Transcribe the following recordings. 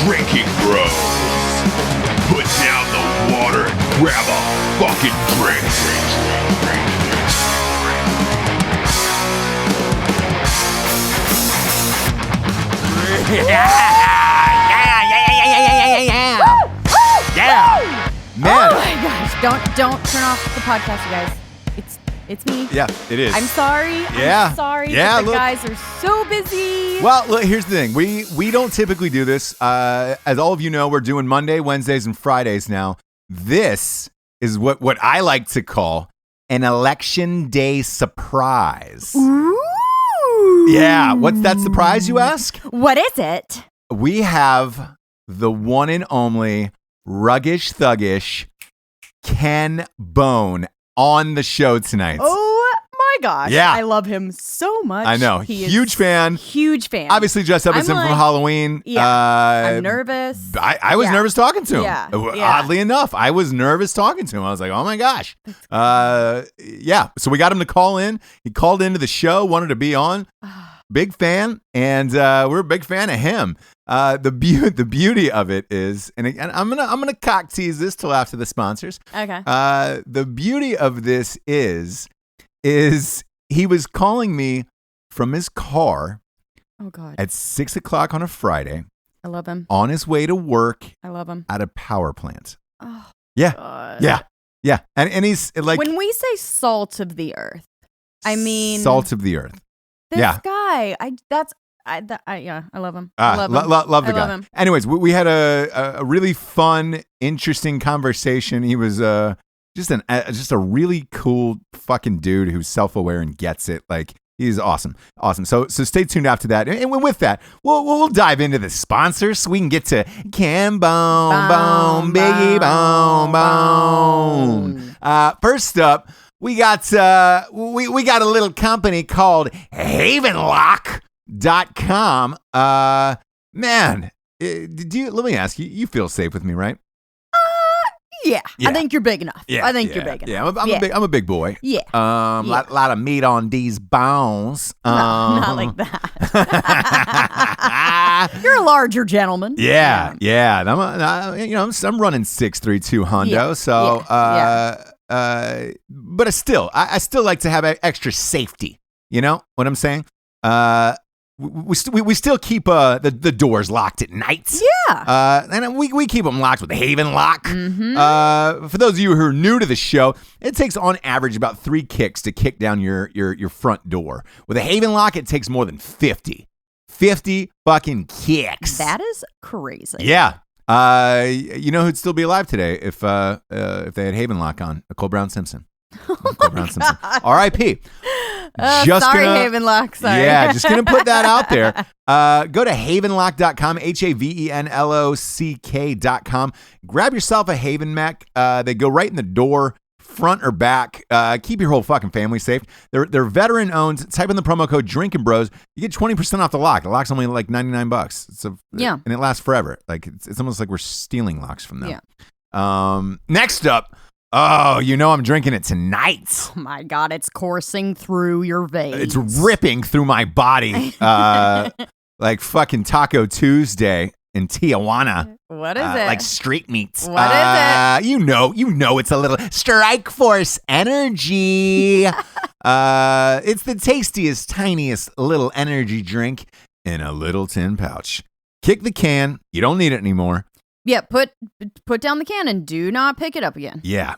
Drinking Bros. Put down the water and grab a fucking drink. Yeah. Man. Oh my gosh! Don't turn off the podcast, you guys. It's me. Yeah, it is. I'm sorry. Yeah. I'm sorry. Yeah, The guys are so busy. Well, look, here's the thing. We don't typically do this. As all of you know, we're doing Monday, Wednesdays, and Fridays now. This is what I like to call an election day surprise. Ooh. Yeah. What's that surprise, you ask? What is it? We have the one and only ruggish thuggish Ken Bone on the show tonight. Oh my gosh. Yeah. I love him so much. I know. Huge fan. Huge fan. Obviously dressed up as him from Halloween. Yeah. I'm nervous. I was nervous talking to him. Yeah. Oddly enough, I was nervous talking to him. I was like, oh my gosh. Yeah. So we got him to call in. He called into the show, wanted to be on. Big fan. And we're a big fan of him. The beauty of it is, and I'm gonna cock tease this till after the sponsors. Okay. The beauty of this is he was calling me from his car. Oh God. At 6:00 on a Friday. I love him. On his way to work. I love him. At a power plant. Oh yeah. God. Yeah. And he's like, when we say salt of the earth, I mean salt of the earth. This guy. I love him. I love him. Love the guy. Love him. Anyways, we had a really fun, interesting conversation. He was just a really cool fucking dude who's self-aware and gets it. Like, he's awesome. So stay tuned after that. And with that, we'll dive into the sponsors so we can get to Ken Bone, Biggie Bone. First up, we got we got a little company called Havenlock.com. Man, let me ask you. You feel safe with me, right? Yeah. I think you're big enough. Yeah, I think you're big enough. Yeah, I'm a big boy. Yeah. Lot of meat on these bones. Not like that. You're a larger gentleman. Yeah. And I'm running 6'3", Hondo. Yeah. So, but I still like to have extra safety. You know what I'm saying? We still keep the doors locked at night. Yeah. And we keep them locked with the Haven Lock. Mm-hmm. For those of you who are new to the show, it takes on average about 3 kicks to kick down your front door. With a Haven Lock, it takes more than 50. 50 fucking kicks. That is crazy. Yeah. You know who'd still be alive today if they had Haven Lock on? Nicole Brown Simpson. Nicole Brown Simpson. R.I.P. Haven Lock. Sorry. Yeah, just going to put that out there. Go to havenlock.com, HAVENLOCK.com. Grab yourself a Haven Mac. They go right in the door, front or back. Keep your whole fucking family safe. They're veteran owned. Type in the promo code Drinkin Bros. You get 20% off the lock. The lock's only like $99. And it lasts forever. Like it's almost like we're stealing locks from them. Yeah. Next up. Oh, I'm drinking it tonight. Oh my God, it's coursing through your veins. It's ripping through my body like fucking Taco Tuesday in Tijuana. What is it? Like street meats. What is it? You know it's a little Strike Force energy. It's the tastiest, tiniest little energy drink in a little tin pouch. Kick the can. You don't need it anymore. Yeah, put down the can and do not pick it up again. Yeah.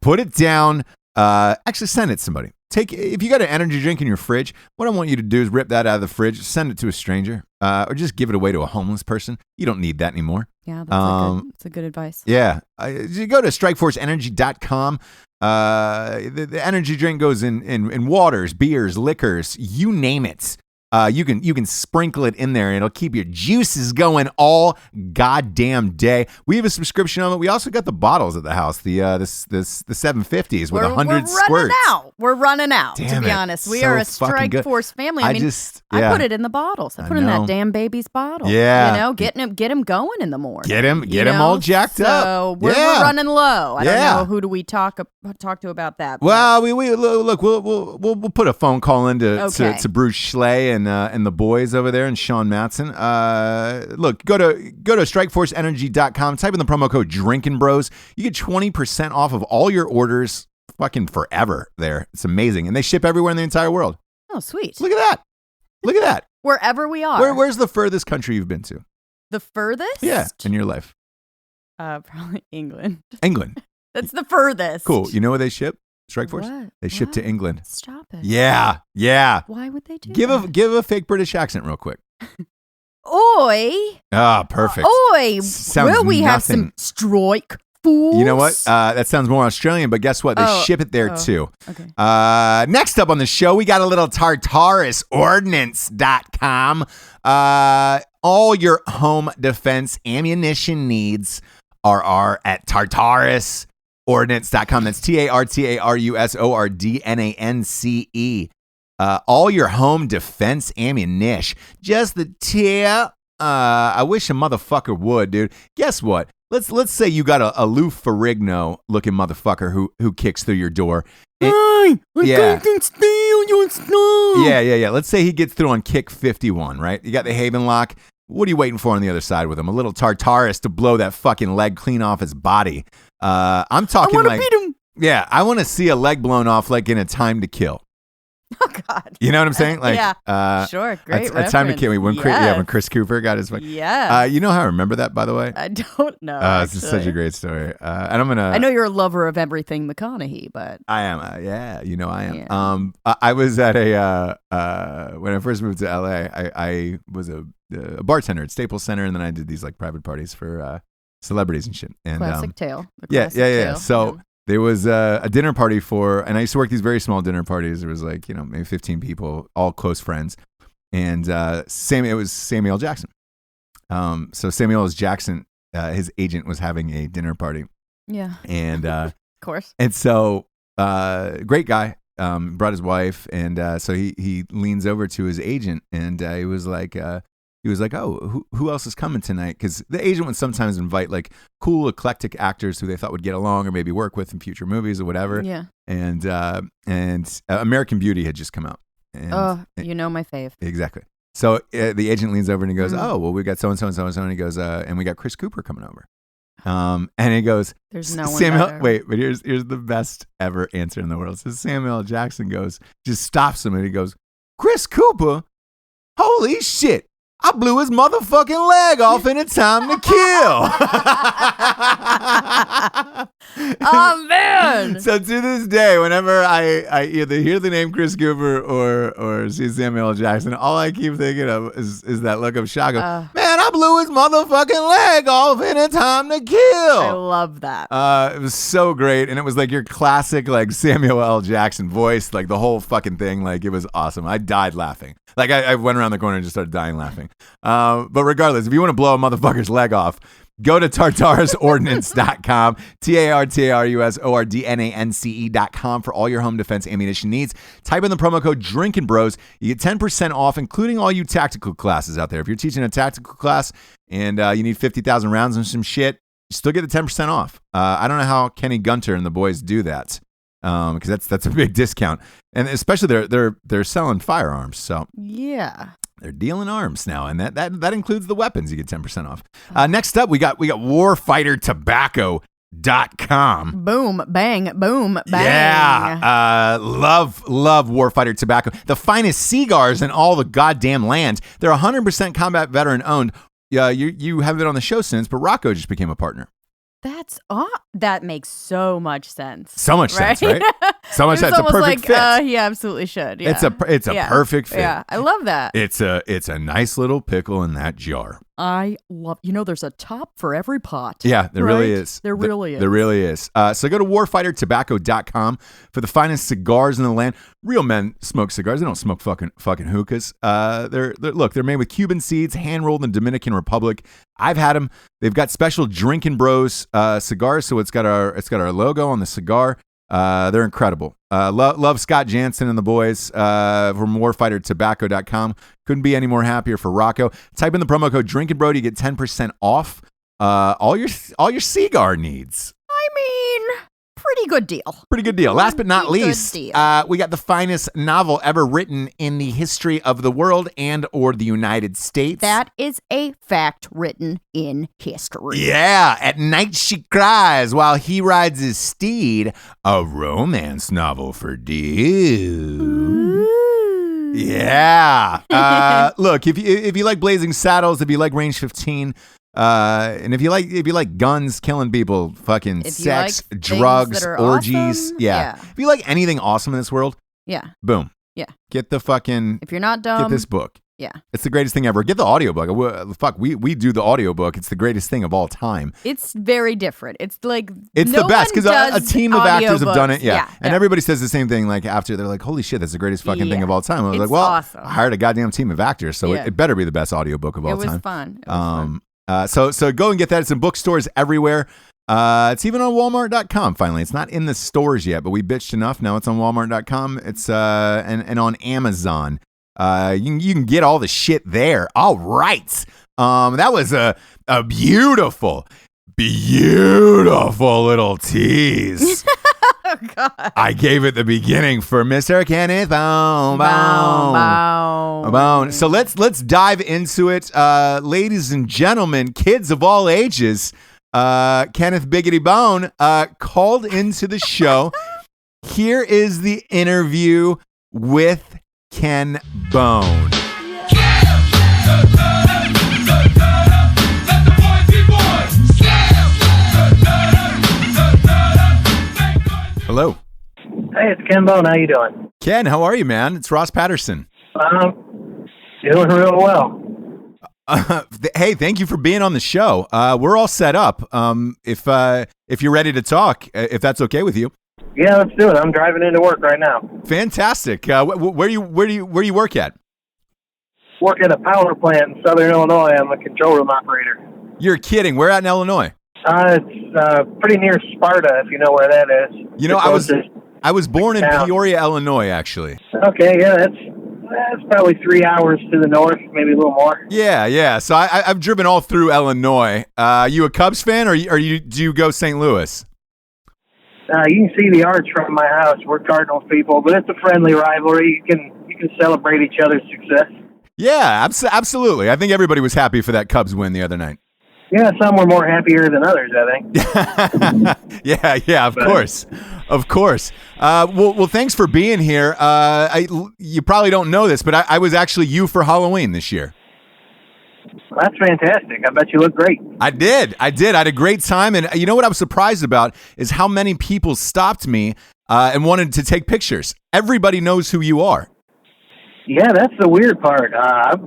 Put it down. Actually, send it to somebody. If you got an energy drink in your fridge, what I want you to do is rip that out of the fridge, send it to a stranger, or just give it away to a homeless person. You don't need that anymore. Yeah, that's a good advice. Yeah. You go to strikeforceenergy.com. The energy drink goes in waters, beers, liquors, you name it. You can sprinkle it in there and it'll keep your juices going all goddamn day. We have a subscription on it. We also got the bottles at the house, the 750s with 100 squirts. We're running out. Damn to be it. honest, we So are a fucking good. Strike Force family. I put it in the bottles. I put in that damn baby's bottle. Yeah, get him going in the morning. Get him all jacked up. So we're running low. I don't know, who do we talk to about that? Well, we look. We'll put a phone call in to Bruce Schley and the boys over there and Sean Matson. Look, go to strikeforceenergy.com. Type in the promo code Drinkin Bros. You get 20% off of all your orders. Fucking forever there. It's amazing, and they ship everywhere in the entire world. Oh, sweet. Look at that. Look at that. Wherever we are. Where's the furthest country you've been to? The furthest? Yeah, in your life. Probably England. England. That's the furthest. Cool. You know where they ship? Strikeforce? What? They ship to England. Stop it. Yeah. Why would they do Give that? Give a fake British accent real quick. Oi. Ah, perfect. Oi. Sounds Will we have nothing. some strike fools? You know what? That sounds more Australian, but guess what? They ship it there too. Okay. Next up on the show, we got a little TartarusOrdnance.com. All your home defense ammunition needs are at TartarusOrdnance.com. That's TartarusOrdnance. All your home defense ammunition. Just the tip. I wish a motherfucker would, dude. Guess what? Let's say you got a Lou Ferrigno looking motherfucker who kicks through your door. I yeah. can steal your stuff. Yeah. Let's say he gets through on kick 51, right? You got the Haven lock. What are you waiting for on the other side with him? A little Tartarus to blow that fucking leg clean off his body. I'm talking I want to beat him. Yeah, I want to see a leg blown off like in A Time to Kill. Oh God. You know what I'm saying? Like, yeah. Sure. Great. A Time to Kill. When Chris Cooper got his. Yeah. You know how I remember that, by the way? I don't know. It's just such a great story. And I'm gonna. I know you're a lover of everything McConaughey, but I am. Yeah, you know I am. Yeah. I was at when I first moved to LA. I was a bartender at Staples Center, and then I did these like private parties for celebrities and shit. And classic tale. Yeah. Tale. So. There was a dinner party and I used to work these very small dinner parties. There was like, maybe 15 people, all close friends. And it was Samuel L. Jackson. So Samuel L. Jackson, his agent was having a dinner party. Yeah. And of course. And so great guy, brought his wife. And so he leans over to his agent and he was like, oh, who else is coming tonight? Because the agent would sometimes invite like cool, eclectic actors who they thought would get along or maybe work with in future movies or whatever. Yeah. And American Beauty had just come out. And, you know my fave. Exactly. So the agent leans over and he goes, oh, well, we got so-and-so and so-and-so. And he goes, and we got Chris Cooper coming over. And he goes, there's no one Samuel, better. wait, but here's the best ever answer in the world. So Samuel L. Jackson just stops him and he goes, Chris Cooper? Holy shit. I blew his motherfucking leg off in A Time to Kill. Oh, man. So to this day, whenever I either hear the name Chris Cooper or see Samuel L. Jackson, all I keep thinking of is that look of shock. Man, I blew his motherfucking leg off in A Time to Kill. I love that. It was so great. And it was like your classic like Samuel L. Jackson voice, like the whole fucking thing. Like it was awesome. I died laughing. Like I went around the corner and just started dying laughing. But regardless, if you want to blow a motherfucker's leg off, go to TartarusOrdnance.com, TartarusOrdnance.com for all your home defense ammunition needs. Type in the promo code Drinkin Bros. You get 10% off, including all you tactical classes out there. If you're teaching a tactical class and you need 50,000 rounds and some shit, you still get the 10% off. I don't know how Kenny Gunter and the boys do that. Because that's a big discount, and especially they're selling firearms. So yeah, they're dealing arms now, and that includes the weapons. You get 10% off. Next up, we got warfightertobacco.com. Boom, bang, boom, bang. Yeah, love Warfighter Tobacco. The finest cigars in all the goddamn land. They're 100% combat veteran owned. You haven't been on the show since, but Rocco just became a partner. That makes so much sense. So much sense, right? So much sense. It's a perfect fit. He absolutely should. Yeah. It's a perfect fit. Yeah, I love that. It's a nice little pickle in that jar. I love. There's a top for every pot. Yeah, there really is. There really is. There really is. So go to warfightertobacco.com for the finest cigars in the land. Real men smoke cigars. They don't smoke fucking hookahs. They're made with Cuban seeds, hand rolled in the Dominican Republic. I've had them. They've got special Drinkin Bros cigars, so it's got our logo on the cigar. They're incredible. Love Scott Jansen and the boys from warfightertobacco.com. Couldn't be any more happier for Rocco. Type in the promo code Drinkin Bro to get 10% off all your cigar needs. I mean, pretty good deal. Pretty good deal. Last but not Pretty good least, deal. we got the finest novel ever written in the history of the world and or the United States. That is a fact written in history. Yeah, at night she cries while he rides his steed. A romance novel for dudes. Ooh. Yeah. Look, if you like Blazing Saddles, if you like Range 15, and if you like guns, killing people, fucking If you sex, like drugs, things that are orgies, awesome, yeah. If you like anything awesome in this world, Yeah. boom. Yeah. Get the fucking If you're not get dumb. this book. Yeah. It's the greatest thing ever. Get the audiobook. Fuck, we do the audiobook. It's the greatest thing of all time. It's very different. It's like It's no the best one because a does team of actors have done audiobooks. it. Yeah. And yeah. everybody says the same thing. Like after they're like, holy shit, that's the greatest fucking thing Yeah. of all time. I was It's like, well, awesome. I hired a goddamn team of actors, so Yeah. it better be the best audiobook of all It was time. fun. It was fun. So go and get that. It's in bookstores everywhere. It's even on Walmart.com. Finally, it's not in the stores yet, but we bitched enough. Now it's on Walmart.com. It's and on Amazon. You can get all the shit there. All right. That was a beautiful little tease. Oh God. I gave it the beginning for Mr. Kenneth Bone. Bone. So let's dive into it, ladies and gentlemen, kids of all ages. Kenneth Biggity Bone called into the show. Here is the interview with Ken Bone. Hello. Hey, it's Ken Bone. How you doing? Ken, how are you, man? It's Ross Patterson. Doing real well. Hey, thank you for being on the show. We're all set up. If you're ready to talk, if that's okay with you. Yeah, let's do it. I'm driving into work right now. Fantastic. Where do you work at? Work at a power plant in Southern Illinois. I'm a control room operator. You're kidding. Where at in Illinois? It's pretty near Sparta, if you know where that is. You know, I was born in Peoria, Illinois, actually. Okay, yeah, that's probably 3 hours to the north, maybe a little more. Yeah. So I've driven all through Illinois. You a Cubs fan, or do you go St. Louis? You can see the arch from my house. We're Cardinals people, but it's a friendly rivalry. You can celebrate each other's success. Yeah, absolutely. I think everybody was happy for that Cubs win the other night. Yeah, some were more happier than others, I think. Yeah, of course. Well, thanks for being here. You probably don't know this, but I was actually you for Halloween this year. Well, that's fantastic. I bet you look great. I did. I had a great time. And you know what I was surprised about is how many people stopped me and wanted to take pictures. Everybody knows who you are. Yeah, that's the weird part. I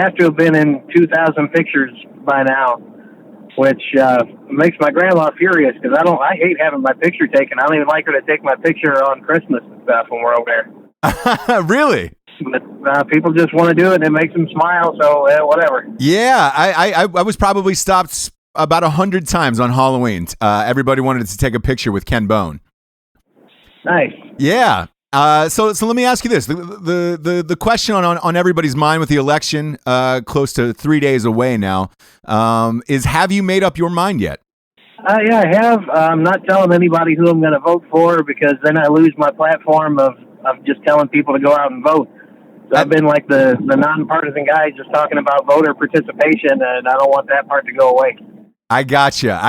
have to have been in 2,000 pictures by now, which makes my grandma furious because I hate having my picture taken. I don't even like her to take my picture on Christmas and stuff when we're over there. Really? But people just want to do it and it makes them smile, so whatever. Yeah, I was probably stopped about 100 times on Halloween. Everybody wanted to take a picture with Ken Bone. Nice. Yeah. So let me ask you this: the question on everybody's mind with the election close to 3 days away now is: have you made up your mind yet? Yeah, I have. I'm not telling anybody who I'm going to vote for because then I lose my platform of just telling people to go out and vote. So I've been like the nonpartisan guy just talking about voter participation, and I don't want that part to go away. I gotcha.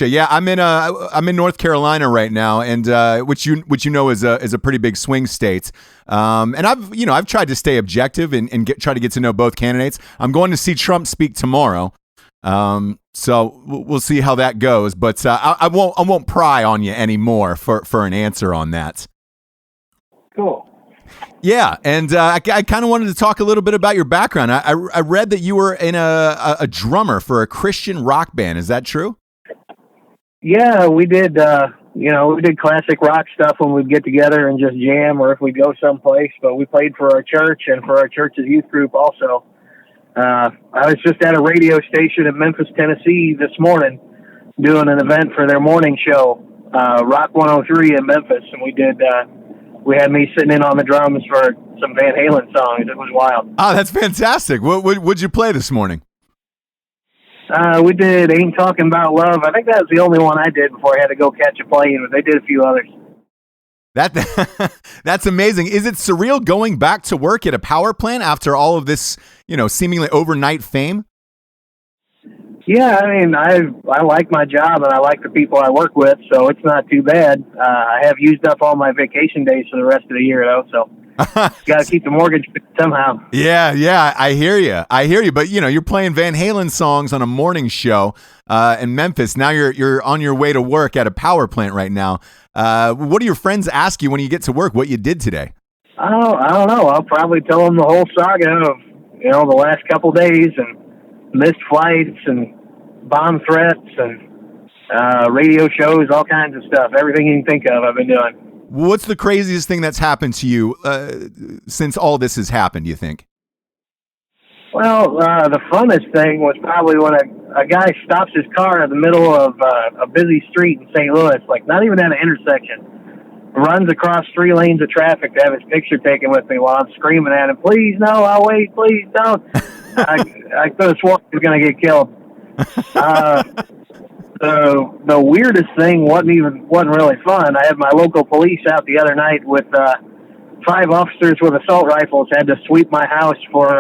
Yeah, I'm in North Carolina right now, and which you know is a pretty big swing state. And I've tried to stay objective and try to get to know both candidates. I'm going to see Trump speak tomorrow, so we'll see how that goes. But I won't pry on you anymore for an answer on that. Cool. Yeah, and I kind of wanted to talk a little bit about your background. I read that you were in a drummer for a Christian rock band. Is that true? Yeah, we did. We did classic rock stuff when we'd get together and just jam, or if we'd go someplace. But we played for our church and for our church's youth group also. I was just at a radio station in Memphis, Tennessee this morning doing an event for their morning show, Rock 103 in Memphis, and we did. We had me sitting in on the drums for some Van Halen songs. It was wild. Oh, that's fantastic. What'd you play this morning? We did Ain't Talking About Love. I think that was the only one I did before I had to go catch a plane, but they did a few others. That's amazing. Is it surreal going back to work at a power plant after all of this, seemingly overnight fame? Yeah, I mean, I like my job and I like the people I work with, so it's not too bad. I have used up all my vacation days for the rest of the year, though, so got to keep the mortgage somehow. Yeah, I hear you. But you're playing Van Halen songs on a morning show in Memphis. Now you're on your way to work at a power plant right now. What do your friends ask you when you get to work? What you did today? Oh, I don't know. I'll probably tell them the whole saga of the last couple days and missed flights and bomb threats and radio shows, all kinds of stuff. Everything you can think of, I've been doing. What's the craziest thing that's happened to you since all this has happened, do you think? Well, the funnest thing was probably when a guy stops his car in the middle of a busy street in St. Louis, like not even at an intersection, runs across 3 lanes of traffic to have his picture taken with me while I'm screaming at him, "Please, no, I'll wait, please don't." I could have sworn he was going to get killed. The weirdest thing wasn't really fun. I had my local police out the other night with 5 officers with assault rifles, had to sweep my house for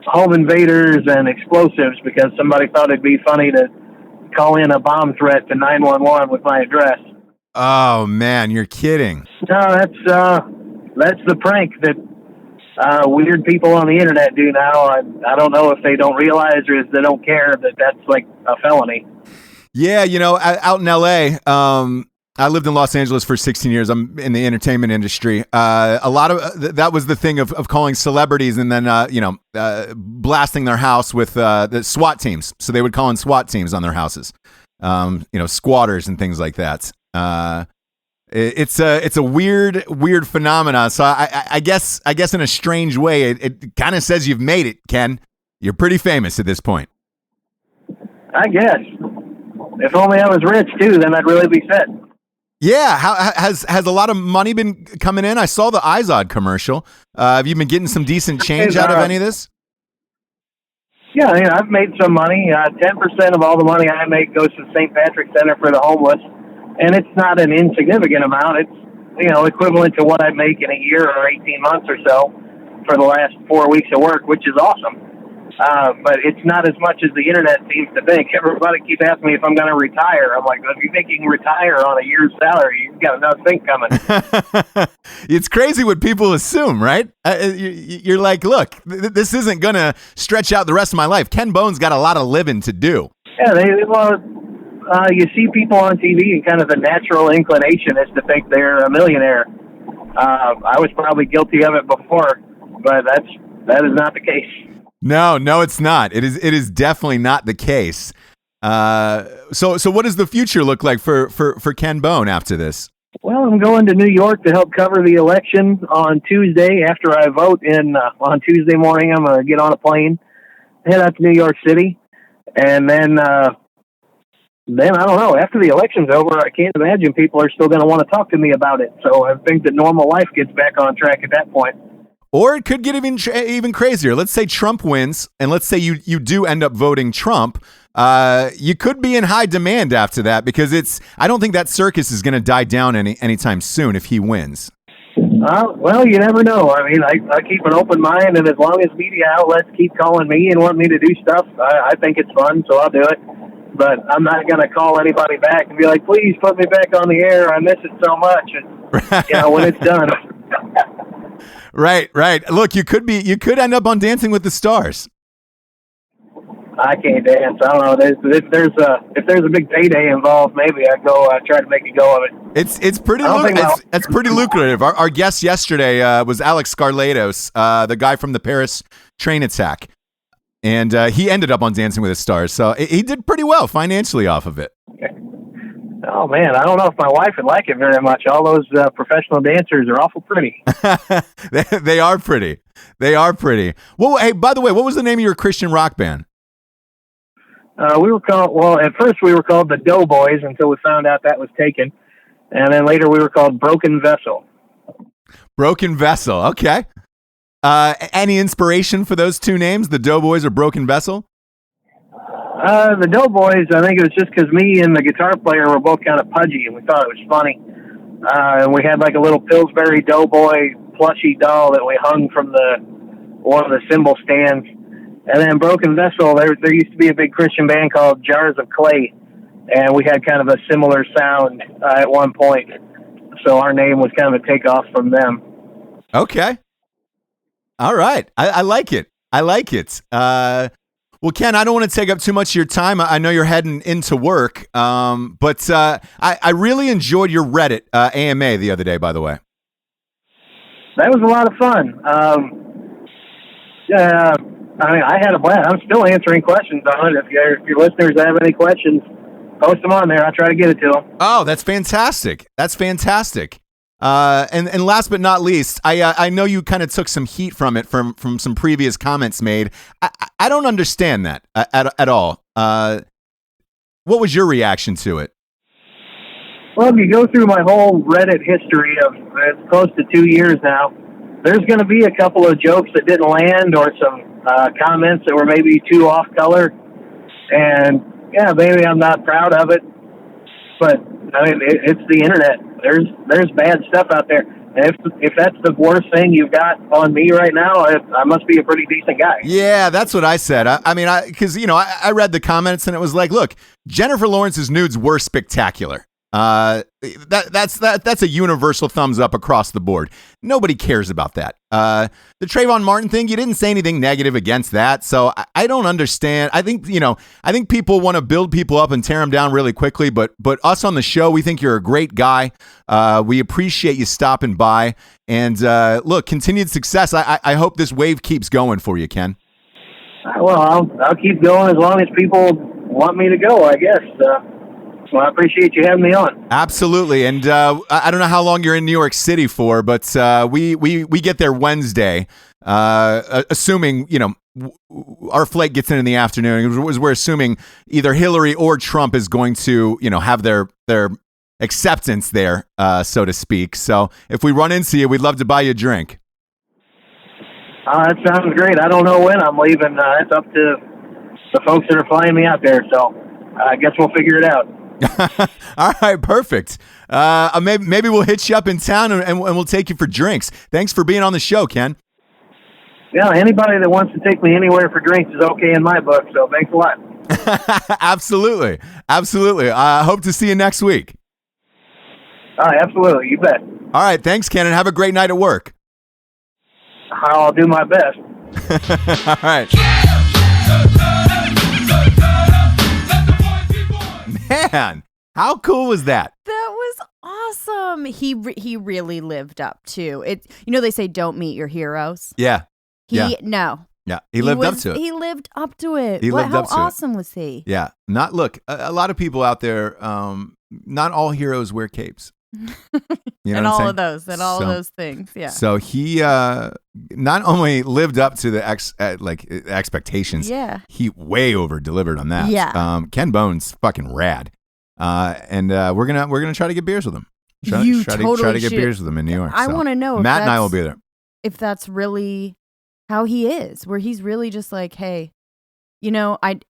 home invaders and explosives because somebody thought it'd be funny to call in a bomb threat to 911 with my address. Oh man, you're kidding. No, that's the prank that weird people on the internet do now. I don't know if they don't realize or if they don't care that that's like a felony. Yeah, out in LA, I lived in Los Angeles for 16 years. I'm in the entertainment industry. A lot of that was the thing of calling celebrities and then blasting their house with the SWAT teams. So they would call in SWAT teams on their houses, squatters and things like that. It's a weird phenomena. So I guess in a strange way, it kind of says you've made it, Ken. You're pretty famous at this point. I guess. If only I was rich too, then I'd really be set. Yeah, has a lot of money been coming in? I saw the iZod commercial. Have you been getting some decent change out of any of this? Yeah, I've made some money. 10% of all the money I make goes to the St. Patrick's Center for the Homeless, and it's not an insignificant amount. It's equivalent to what I make in a year or 18 months or so for the last 4 weeks of work, which is awesome. But it's not as much as the internet seems to think. Everybody keeps asking me if I'm going to retire. I'm like, if you think you can retire on a year's salary, you've got another thing coming. It's crazy what people assume, right? You're like, look, this isn't going to stretch out the rest of my life. Ken Bone's got a lot of living to do. Yeah, you see people on TV and kind of the natural inclination is to think they're a millionaire. I was probably guilty of it before, but that is not the case. No, it's not. It is definitely not the case. So what does the future look like for Ken Bone after this? Well, I'm going to New York to help cover the election on Tuesday. After I vote on Tuesday morning, I'm going to get on a plane, head out to New York City, and then I don't know. After the election's over, I can't imagine people are still going to want to talk to me about it. So I think that normal life gets back on track at that point. Or it could get even crazier. Let's say Trump wins, and let's say you do end up voting Trump. You could be in high demand after that because I don't think that circus is going to die down anytime soon if he wins. Well, you never know. I mean, I keep an open mind, and as long as media outlets keep calling me and want me to do stuff, I think it's fun, so I'll do it. But I'm not going to call anybody back and be like, please put me back on the air. I miss it so much. And, when it's done. Right. Look, you could end up on Dancing with the Stars. I can't dance. I don't know. If there's a big payday involved, maybe I'd go try to make a go of it. It's pretty lucrative. Our guest yesterday was Alex Scarlatos, the guy from the Paris train attack, and he ended up on Dancing with the Stars. So he did pretty well financially off of it. Oh, man, I don't know if my wife would like it very much. All those professional dancers are awful pretty. They are pretty. Well, hey, by the way, what was the name of your Christian rock band? At first we were called the Doughboys until we found out that was taken. And then later we were called Broken Vessel. Broken Vessel, okay. Any inspiration for those two names, the Doughboys or Broken Vessel? The Doughboys, I think it was just because me and the guitar player were both kind of pudgy, and we thought it was funny. And we had like a little Pillsbury Doughboy plushie doll that we hung from one of the cymbal stands. And then Broken Vessel, there used to be a big Christian band called Jars of Clay, and we had kind of a similar sound at one point. So our name was kind of a takeoff from them. Okay. All right. I like it. I like it. Well, Ken, I don't want to take up too much of your time. I know you're heading into work, but I really enjoyed your Reddit AMA the other day, by the way. That was a lot of fun. I mean, I had a blast. I'm still answering questions on it. If your listeners have any questions, post them on there. I'll try to get it to them. Oh, that's fantastic. That's fantastic. And last but not least, I know you kind of took some heat from it from some previous comments made. I don't understand that at all. What was your reaction to it? Well, if you go through my whole Reddit history of it's close to 2 years now, there's going to be a couple of jokes that didn't land or some comments that were maybe too off color. And yeah, maybe I'm not proud of it, but I mean, it's the internet. There's bad stuff out there. And if that's the worst thing you've got on me right now, I must be a pretty decent guy. Yeah, that's what I said. Because I read the comments and it was like, look, Jennifer Lawrence's nudes were spectacular. That's a universal thumbs up across the board. Nobody cares about that. The Trayvon Martin thing, you didn't say anything negative against that, so I don't understand. I think people want to build people up and tear them down really quickly, but us on the show, we think you're a great guy. We appreciate you stopping by, and look, continued success. I hope this wave keeps going for you, Ken. Well, I'll keep going as long as people want me to go, I guess. Well, I appreciate you having me on. Absolutely, and I don't know how long you're in New York City for, but we get there Wednesday, assuming our flight gets in the afternoon. We're assuming either Hillary or Trump is going to have their acceptance there, so to speak. So if we run into you, we'd love to buy you a drink. That sounds great. I don't know when I'm leaving. It's up to the folks that are flying me out there. So I guess we'll figure it out. All right, perfect. Maybe we'll hit you up in town and we'll take you for drinks. Thanks for being on the show, Ken. Yeah, anybody that wants to take me anywhere for drinks is okay in my book, so thanks a lot. Absolutely. Hope to see you next week. Absolutely, you bet. All right, thanks, Ken, and have a great night at work. I'll do my best. All right. Man, how cool was that? That was awesome. He really lived up to it. They say don't meet your heroes. Yeah. He lived up to it. He lived up to it. How awesome was he? Yeah. Look, a lot of people out there, not all heroes wear capes. And all of those things. Yeah. So he not only lived up to the expectations. Yeah. He way over delivered on that. Yeah. Ken Bone's fucking rad. And we're gonna try to get beers with him. Try to get beers with him in New York. I want to know. Matt and I will be there. If that's really how he is, where he's really just like, hey, I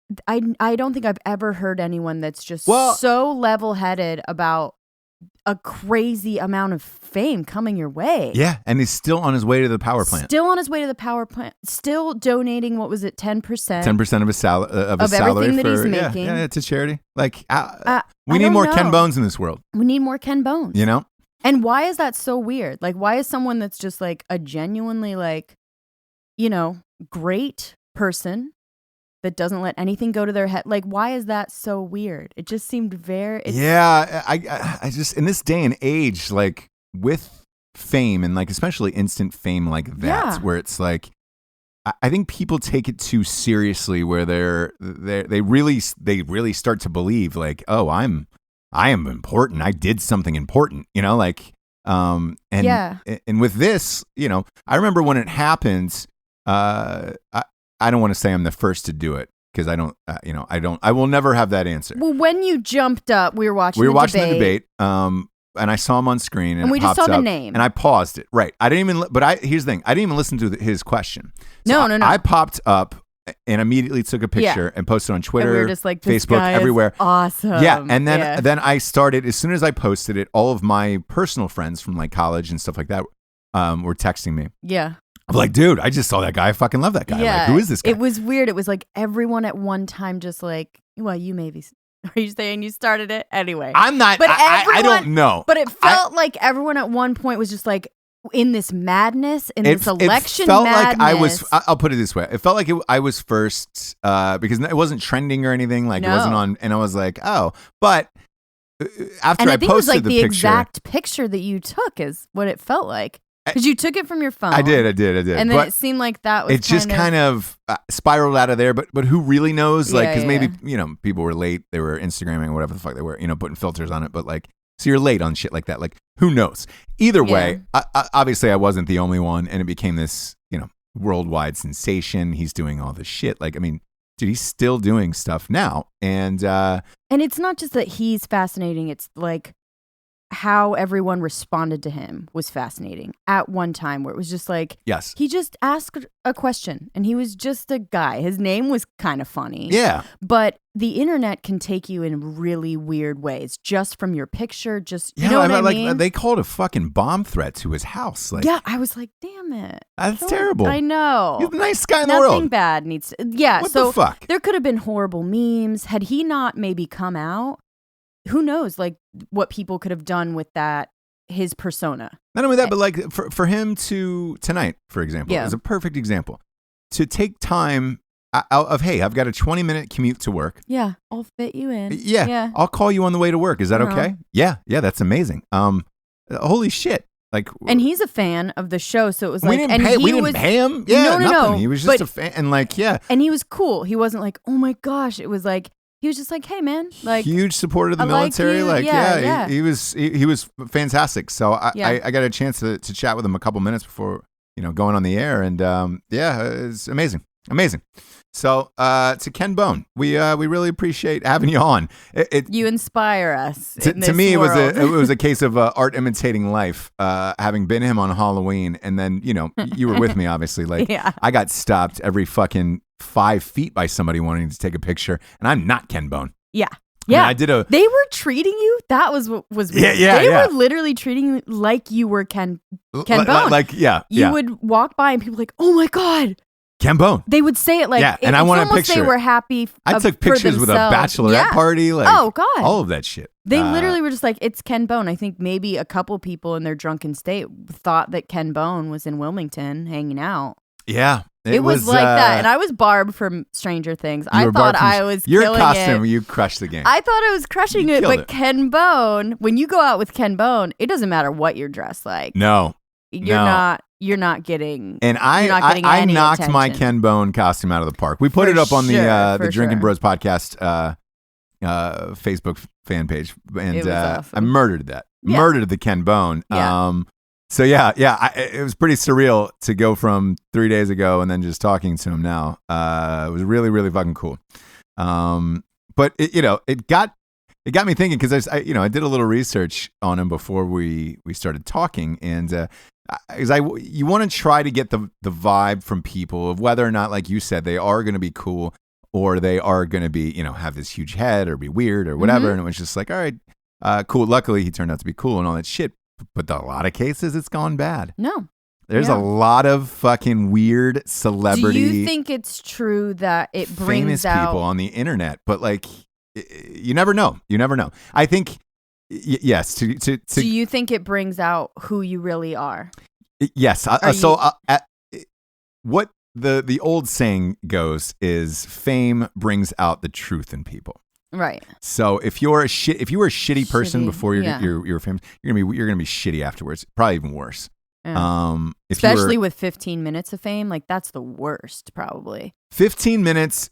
don't think I've ever heard anyone that's just so level-headed about a crazy amount of fame coming your way. Yeah, and he's still on his way to the power plant. Still donating, what was it, 10%? 10% of his salary everything that he's making. Yeah, it's a charity. We need more Ken Bones in this world. We need more Ken Bones. And why is that so weird? Like, why is someone that's just like a genuinely great person that doesn't let anything go to their head? Like, why is that so weird? It just seemed very... I just, in this day and age, like, with fame and, like, especially instant fame like that, where it's like, I think people take it too seriously, where they really start to believe, like, oh, I am important. I did something important, and with this, I remember when it happened, I don't want to say I'm the first to do it, because I will never have that answer. Well, when you jumped up, we were watching the debate. And I saw him on screen, and we just saw the name, and I paused it. Right, I didn't even. But here's the thing: I didn't even listen to his question. No. I popped up and immediately took a picture and posted on Twitter, and we were just like, this Facebook, guy everywhere. Is awesome. Yeah, and then I started, as soon as I posted it, all of my personal friends from like college and stuff like that were texting me. Yeah. I'm like, dude, I just saw that guy. I fucking love that guy. Yeah. Like, who is this guy? It was weird. It was like everyone at one time just like, well, you maybe. Are you saying you started it? Anyway. I'm not, but I don't know. But it felt like everyone at one point was just like in this madness, in this election It felt madness. like I was, I'll put it this way. It felt like I was first because it wasn't trending or anything. Like it wasn't on, and I was like, oh. But after and I think it was posted like the picture. exact picture that you took is what it felt like. Because you took it from your phone. I did. And then but it seemed like that was it just kind of spiraled out of there. But who really knows? Like, because maybe, people were late. They were Instagramming or whatever the fuck they were, putting filters on it. But like, so you're late on shit like that. Like, who knows? Either way, obviously I wasn't the only one. And it became this, worldwide sensation. He's doing all this shit. Like, I mean, dude, he's still doing stuff now. And it's not just that he's fascinating. It's like, how everyone responded to him was fascinating at one time where it was just like, yes, he just asked a question and he was just a guy. His name was kind of funny. Yeah. But the internet can take you in really weird ways just from your picture. Just, yeah, you know what I mean? They called a fucking bomb threat to his house. Like, yeah, I was like, damn it. That's terrible. I know. He's the nicest guy in the world. Nothing bad needs to, yeah. What so the fuck? There could have been horrible memes. Had he not maybe come out, who knows, like, what people could have done with that, his persona. Not only that, but like for him to, tonight, for example, is a perfect example. To take time out of, hey, I've got a 20-minute commute to work. Yeah, I'll fit you in. Yeah, I'll call you on the way to work. Is that okay? Yeah, that's amazing. Holy shit. Like, and he's a fan of the show, so it was like, we didn't pay him. Yeah, no, nothing. He was just a fan, and like, yeah. And he was cool. He wasn't like, oh my gosh. It was like, he was just like, hey man, like, huge supporter of the military. Like He was fantastic. So I got a chance to chat with him a couple minutes before going on the air, and it's amazing. So to Ken Bone, we really appreciate having you on. You inspire us. To me, it was a case of art imitating life. Having been him on Halloween, and then you were with me, obviously. Like I got stopped every fucking 5 feet by somebody wanting to take a picture, and I'm not Ken Bone. Yeah. I mean, They were treating you. That was what was weird. They were literally treating you like you were Ken Bone. You would walk by and people were like, oh my god, Ken Bone. They would say it like, and I want a picture. They were happy. I took pictures with a bachelorette party. Like, oh god, all of that shit. They literally were just like, it's Ken Bone. I think maybe a couple people in their drunken state thought that Ken Bone was in Wilmington hanging out. Yeah. It was like that. And I was Barb from Stranger Things. I thought I was your killing costume, it. You crushed the game. I thought I was crushing it. But Ken Bone, when you go out with Ken Bone, it doesn't matter what you're dressed like. No. You're not getting. And I knocked attention. my Ken Bone costume out of the park. We put it up on the Drinkin Bros podcast Facebook fan page. And awesome. I murdered that. Murdered the Ken Bone. Yeah. So it was pretty surreal to go from 3 days ago and then just talking to him now. It was really, really fucking cool. But it got me thinking, because I did a little research on him before we started talking, and you want to try to get the vibe from people of whether or not, like you said, they are going to be cool or they are going to be have this huge head or be weird or whatever. And it was just like, all right, cool. Luckily, he turned out to be cool and all that shit. But a lot of cases, it's gone bad. No. There's a lot of fucking weird celebrity. Do you think it's true that it brings famous people on the internet? But like, you never know. I think, yes. Do you think it brings out who you really are? Yes. What the old saying goes is, fame brings out the truth in people. Right. So if you were a shitty person before you're famous, you're gonna be shitty afterwards. Probably even worse. Yeah. Especially with 15 minutes of fame, like that's the worst, probably. 15 minutes.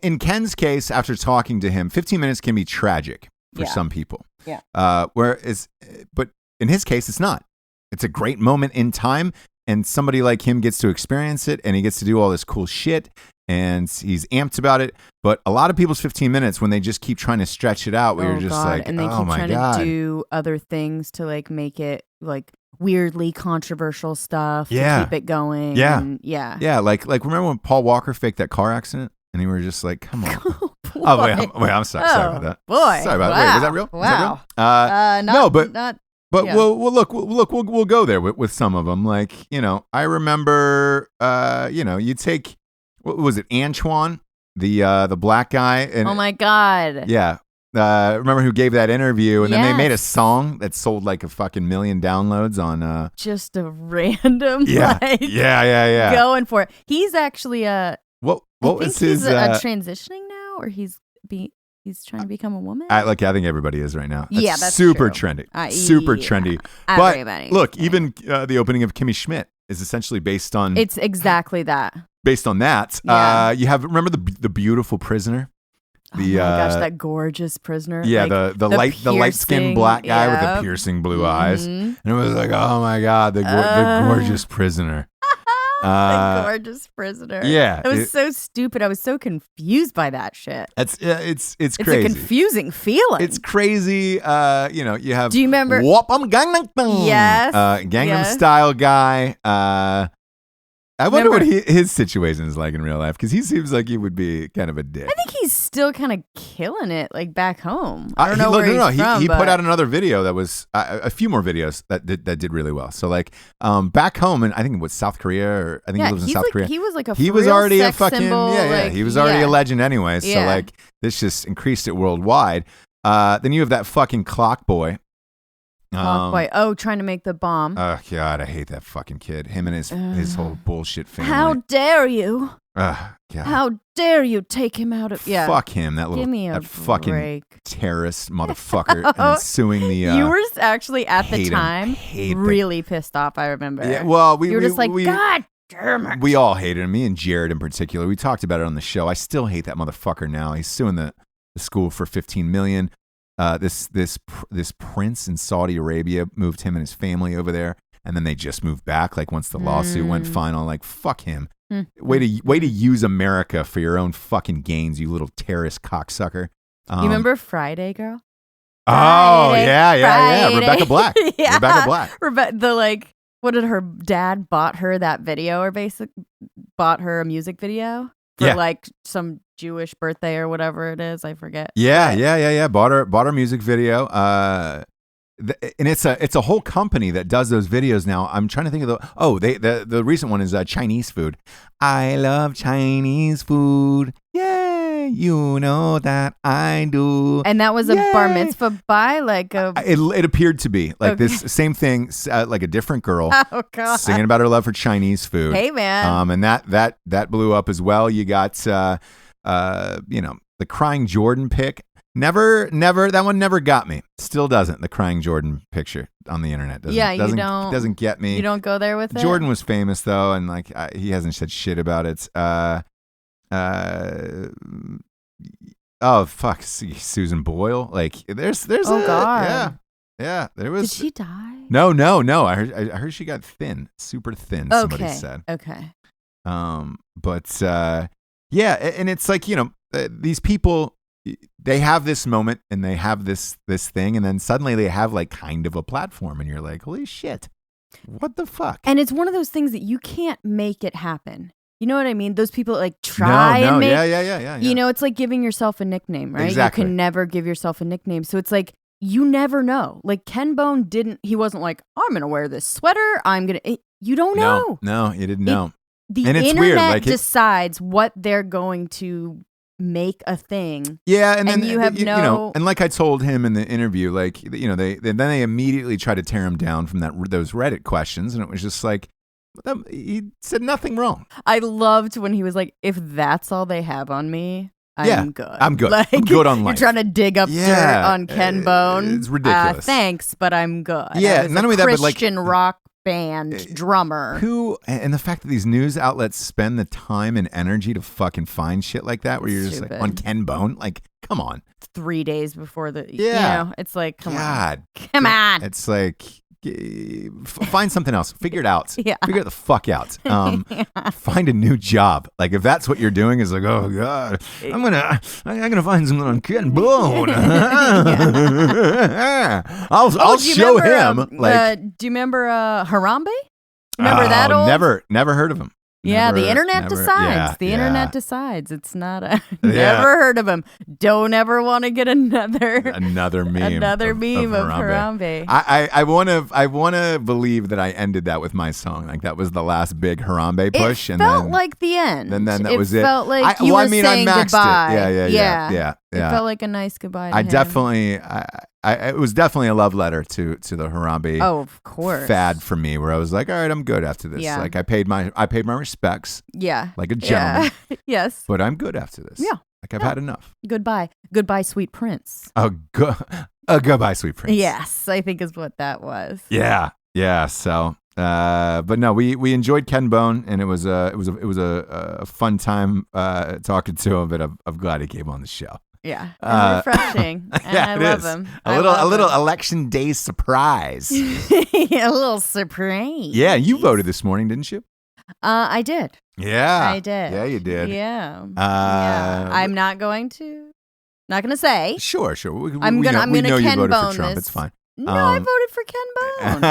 In Ken's case, after talking to him, 15 minutes can be tragic for some people. Yeah. But in his case, it's not. It's a great moment in time, and somebody like him gets to experience it, and he gets to do all this cool shit. And he's amped about it. But a lot of people's 15 minutes, when they just keep trying to stretch it out, where you're just like, and they oh keep my trying God. to do other things to like make it like weirdly controversial stuff Yeah. to keep it going. Yeah. And yeah. Yeah, like remember when Paul Walker faked that car accident? And you were just like, come on. Boy. Oh, wait, I'm sorry. Sorry about that. Boy. Sorry about wow. Wait, was that real? Wow. Was that real? No, but yeah. we'll go there with some of them. Like, I remember, you take, what was it, Antoine, the black guy? And, oh my God. Yeah. Remember who gave that interview? And then they made a Yes. song that sold like a fucking million downloads on. Just a random, Yeah. like, Yeah. going for it. He's actually What was he's his? transitioning now, or he's trying to become a woman. I think everybody is right now. Yeah, that's super true. trendy. Super Yeah. trendy. Everybody. But look, even the opening of Kimmy Schmidt is essentially based on It's exactly that. that. Yeah. You have remember the beautiful prisoner. Oh my gosh, that gorgeous prisoner. Yeah, like, the light skinned piercing- black guy with yep. the piercing blue eyes, Mhm. and it was like, oh my god, the gorgeous prisoner. The gorgeous prisoner. Yeah, It was so stupid. I was so confused by that shit. It's It's crazy. a confusing feeling. It's crazy. You have. Do you remember? Whoop, I'm Gangnam Style. Yes, Gangnam yes. Style guy. I wonder Remember- what his situation is like in real life, because he seems like he would be kind of a dick. I think he's still kind of killing it, like back home. I don't know where he's from. He but put out another video that was a few more videos that did really well. So like back home, and I think it was South Korea, or I think he lives in he's South like, Korea. He was like a He was real already a sex fucking symbol, like, he was already a legend anyway. So Yeah. like this just increased it worldwide. Then you have that fucking clock boy. Boy. Trying to make the bomb. Oh God, I hate that fucking kid. Him and his whole bullshit family. How dare you? God. How dare you take him out of Fuck him, that little Give me a that fucking break. terrorist motherfucker, and then suing the. You were actually at the hate him. time Hate the- really pissed off. I remember. Yeah, well, you were just like, God damn it. We all hated him. Me and Jared in particular. We talked about it on the show. I still hate that motherfucker now. He's suing the school for $15 million. This prince in Saudi Arabia moved him and his family over there, and then they just moved back. Like once the lawsuit went final, like fuck him. Way to use America for your own fucking gains, you little terrorist cocksucker. You remember Friday Girl? Oh Friday, yeah. Friday. Rebecca Black. Yeah. Rebecca Black. What did her dad bought her that video, or bought her a music video for Yeah. like some Jewish birthday or whatever it is. I forget. Yeah. Bought her music video. And it's a whole company that does those videos now. I'm trying to think of the recent one is Chinese food. I love Chinese food. Yay, you know that I do. And that was a bar mitzvah by like a. It appeared to be like Okay. this same thing, like a different girl Oh God. singing about her love for Chinese food. Hey man. And that blew up as well. You got the crying Jordan pic. Never, that one never got me. Still doesn't. The crying Jordan picture on the internet doesn't get me. You don't go there with it. Jordan was famous though, and like he hasn't said shit about it. Oh fuck, Susan Boyle. Like there's God. yeah. There was. Did she die? No. I heard she got thin, super thin. Somebody said. Okay. But yeah, and it's like these people. They have this moment and they have this thing, and then suddenly they have like kind of a platform, and you're like, holy shit, what the fuck? And it's one of those things that you can't make it happen. You know what I mean? Those people that like try and make. Yeah. You know, it's like giving yourself a nickname, right? Exactly. You can never give yourself a nickname, so it's like you never know. Like Ken Bone he wasn't like, I'm gonna wear this sweater. You don't know. No, you didn't know. The And it's internet weird, like decides what they're going to make a thing. Yeah, and then you have and like I told him in the interview, like they immediately try to tear him down from those Reddit questions, and it was just like he said nothing wrong. I loved when he was like, if that's all they have on me, I'm good. I'm good. Like, I'm good on life. You're trying to dig up dirt on Ken Bone. It's ridiculous. Thanks, but I'm good. Yeah, I was not a only that, but like Christian rock band drummer. And the fact that these news outlets spend the time and energy to fucking find shit like that, where you're just like on Ken Bone, like, come on. 3 days before it's like, come on. It's like find something else. Figure it out. Yeah. Figure it the fuck out. Find a new job. Like if that's what you're doing, is like, oh god, I'm gonna find something on Ken Bone. I'll show him. Do you remember Harambe? Remember that old? Never heard of him. Yeah, the internet decides. The internet decides. It's not a never heard of him. Don't ever want to get another meme of Harambe. I want to believe that I ended that with my song. Like that was the last big Harambe push. It felt like the end. And then that was it. It felt like you were saying goodbye. Yeah. It felt like a nice goodbye to him. It was definitely a love letter to the Harambe of course. fad for me, where I was like, all right, I'm good after this. Yeah. Like I paid my respects. Yeah. Like a gentleman. Yeah. Yes. But I'm good after this. Yeah. Like I've had enough. Goodbye, sweet prince. Goodbye, sweet prince. Yes, I think is what that was. Yeah. So, but no, we enjoyed Ken Bone, and it was a fun time talking to him. But I'm glad he came on the show. Yeah, and refreshing. And I love him. A little election day surprise. A little surprise. Yeah, you voted this morning, didn't you? I did. Yeah, I did. Yeah, you did. Yeah. I'm not going to say. Sure. I'm gonna Ken you voted Bone for Trump. this. It's fine. No, I voted for Ken Bone.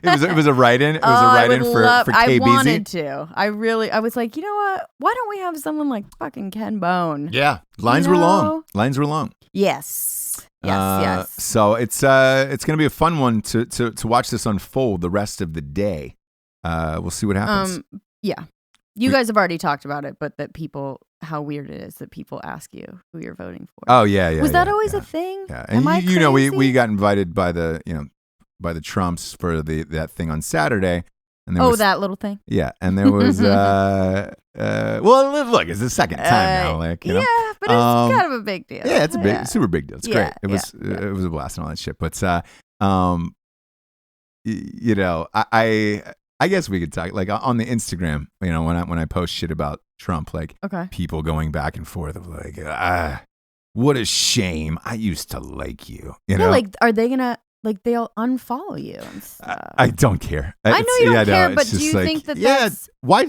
it was a write-in. It was a write-in for KBZ. I wanted to. I was like, you know what? Why don't we have someone like fucking Ken Bone? Yeah, lines were long. Yes. So it's gonna be a fun one to watch this unfold the rest of the day. We'll see what happens. Yeah. You guys have already talked about it, but how weird it is that people ask you who you're voting for. Oh yeah. Was that always a thing? Yeah, and you know we got invited by the Trumps for that thing on Saturday. And there was, that little thing. Yeah, and there was well, look, it's the second time now. Like you know? Yeah, but it's kind of a big deal. Yeah, it's a super big deal. It's great. It was a blast and all that shit. But you know, I guess we could talk like on the Instagram, you know, when I post shit about Trump, like people going back and forth of like, what a shame. I used to like you. You know, like are they gonna they'll unfollow you and stuff? I don't care. I know you don't care, but do you think that's why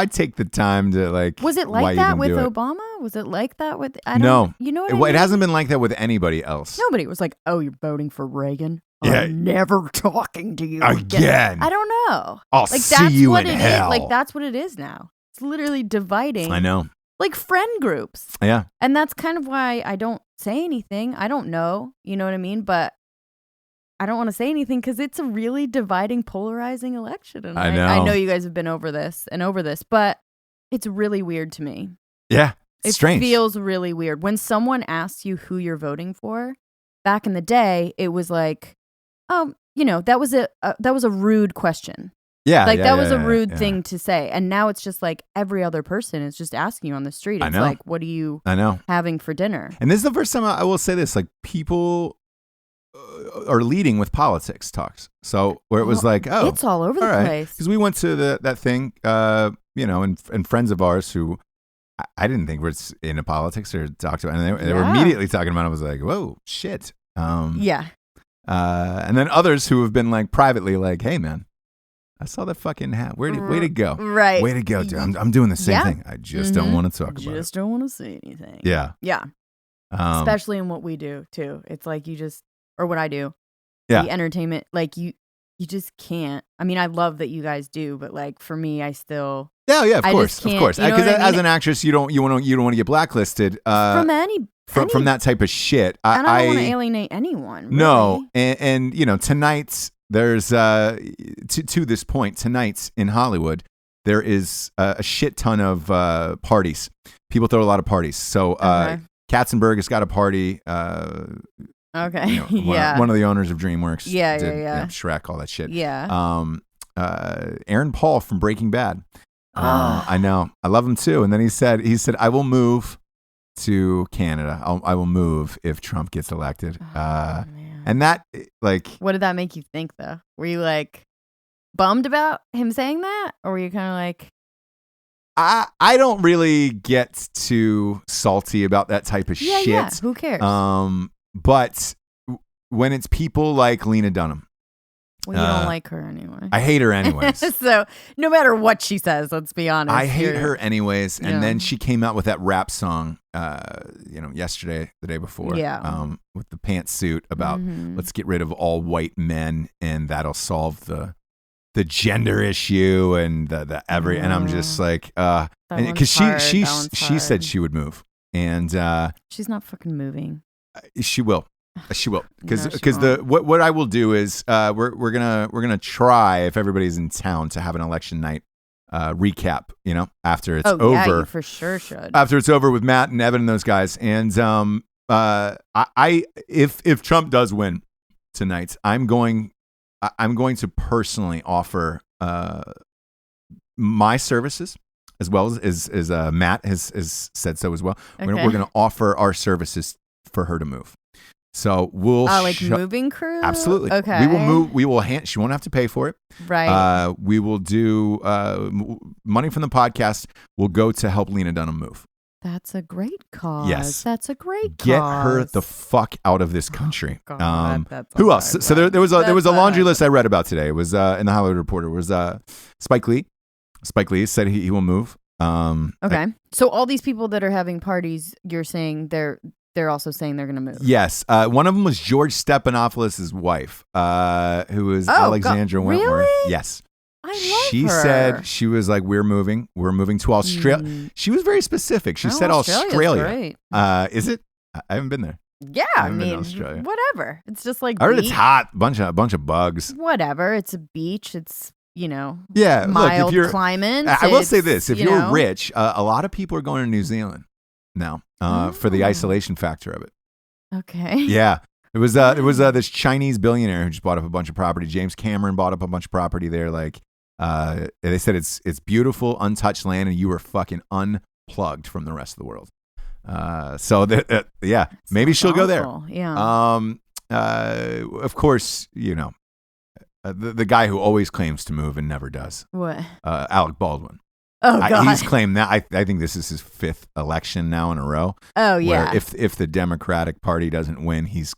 take the time to like? Was it like that with Obama? Was it like that with? No, you know what I mean? It hasn't been like that with anybody else. Nobody was like, "Oh, you're voting for Reagan." Yeah. I'm never talking to you again. I don't know. I'll see you in hell. Like that's what it is now. It's literally dividing. I know. Like friend groups. Yeah. And that's kind of why I don't say anything. I don't know. You know what I mean? But I don't want to say anything because it's a really dividing, polarizing election. And I know you guys have been over this, but it's really weird to me. Yeah. It's strange. It feels really weird. When someone asks you who you're voting for, back in the day, it was like, you know, that was a rude question. Yeah. Like that was a rude thing to say. And now it's just like every other person is just asking you on the street. It's like, what are you having for dinner? And this is the first time I will say this, like people are leading with politics talks. So where it was like, it's all over the place. Because we went to that thing, you know, and friends of ours who I didn't think were into politics or talked about, and they were immediately talking about it. I was like, whoa, shit. Yeah. And then others who have been like privately like, hey man, I saw that fucking hat. Way to go. Right. Way to go, dude. I'm doing the same thing. I just don't want to talk about it. Just don't want to say anything. Yeah. Yeah. Especially in what we do too. It's like or what I do. Yeah. The entertainment, like you just can't. I mean, I love that you guys do, but like for me, I still. Yeah, of course. Because as an actress, you don't want to get blacklisted from from that type of shit. I don't want to alienate anyone. Really. No, and you know, tonight's there's to this point tonight in Hollywood there is a shit ton of parties. People throw a lot of parties. So Katzenberg has got a party. Okay. You know, one of the owners of DreamWorks. Yeah. You know, Shrek, all that shit. Yeah. Aaron Paul from Breaking Bad. I know. I love him too. And then he said, I will move to Canada. I will move if Trump gets elected. And that, like, what did that make you think though? Were you like bummed about him saying that, or were you kind of like? I don't really get too salty about that type of shit. Yeah. Who cares? But when it's people like Lena Dunham Well, you don't like her anyway. I hate her anyways. So no matter what she says, let's be honest. I hate her anyways. And then she came out with that rap song, yesterday, the day before, with the pantsuit about let's get rid of all white men and that'll solve the gender issue and the every. And I'm just like, because she said she would move, and she's not fucking moving. She will. Because what I will do is we're gonna try, if everybody's in town, to have an election night recap. After it's over. Yeah, you for sure should. After it's over with Matt and Evan and those guys, and if Trump does win tonight, I'm going to personally offer my services, as well as Matt has said so as well. Okay. We're going to offer our services for her to move. So we'll moving crew. Absolutely. Okay. We will move. We will. She won't have to pay for it. Right. We will do money from the podcast will go to help Lena Dunham move. That's a great cause. Yes. That's a great cause. Get her the fuck out of this country. Oh, God, that's who else? So there was a laundry list I read about today. It was in the Hollywood Reporter. It was Spike Lee. Spike Lee said he will move. Okay. So all these people that are having parties, you're saying they're also saying they're going to move. Yes. One of them was George Stephanopoulos' wife, who was Alexandra Wentworth. Really? Yes. I love she her. said she was like, we're moving to Australia. She was very specific. She said Australia. Great. Is it? I haven't been there. Yeah, I mean, whatever. It's just like I heard it's hot. Bunch of bugs. Whatever. It's a beach. It's Look, mild climate. I will say this: if you're rich, a lot of people are going to New Zealand now for the isolation factor of it. Okay. Yeah. It was this Chinese billionaire who just bought up a bunch of property. James Cameron bought up a bunch of property there. Like they said, it's beautiful, untouched land, and you were fucking unplugged from the rest of the world. Maybe she'll go there. Yeah. Of course, the guy who always claims to move and never does. What? Alec Baldwin. Oh, God. He's claimed that. I think this is his 5th election now in a row. Oh, yeah. Where if the Democratic Party doesn't win, he's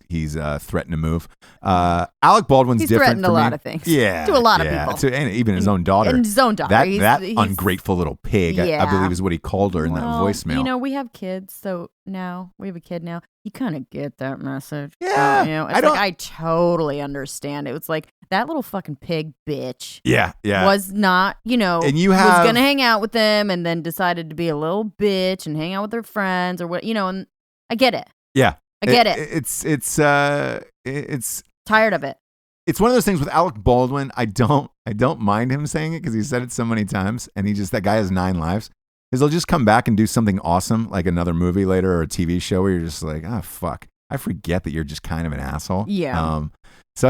threatened to move. Alec Baldwin's he's different. He's threatened a lot of things. Yeah. To a lot of people. And even his own daughter. And his own daughter. That ungrateful little pig, I believe is what he called her in that voicemail. We have kids, so now we have a kid now. You kind of get that message. Yeah. I totally understand. It was like, that little fucking pig bitch. Yeah. Was not, and was going to hang out with them and then decided to be a little bitch and hang out with their friends or what, and I get it. Yeah. I get it. It's tired of it. It's one of those things with Alec Baldwin. I don't mind him saying it because he said it so many times, and that guy has 9 lives. Because he'll just come back and do something awesome, like another movie later or a TV show where you're just like, oh, fuck. I forget that you're just kind of an asshole. Yeah. So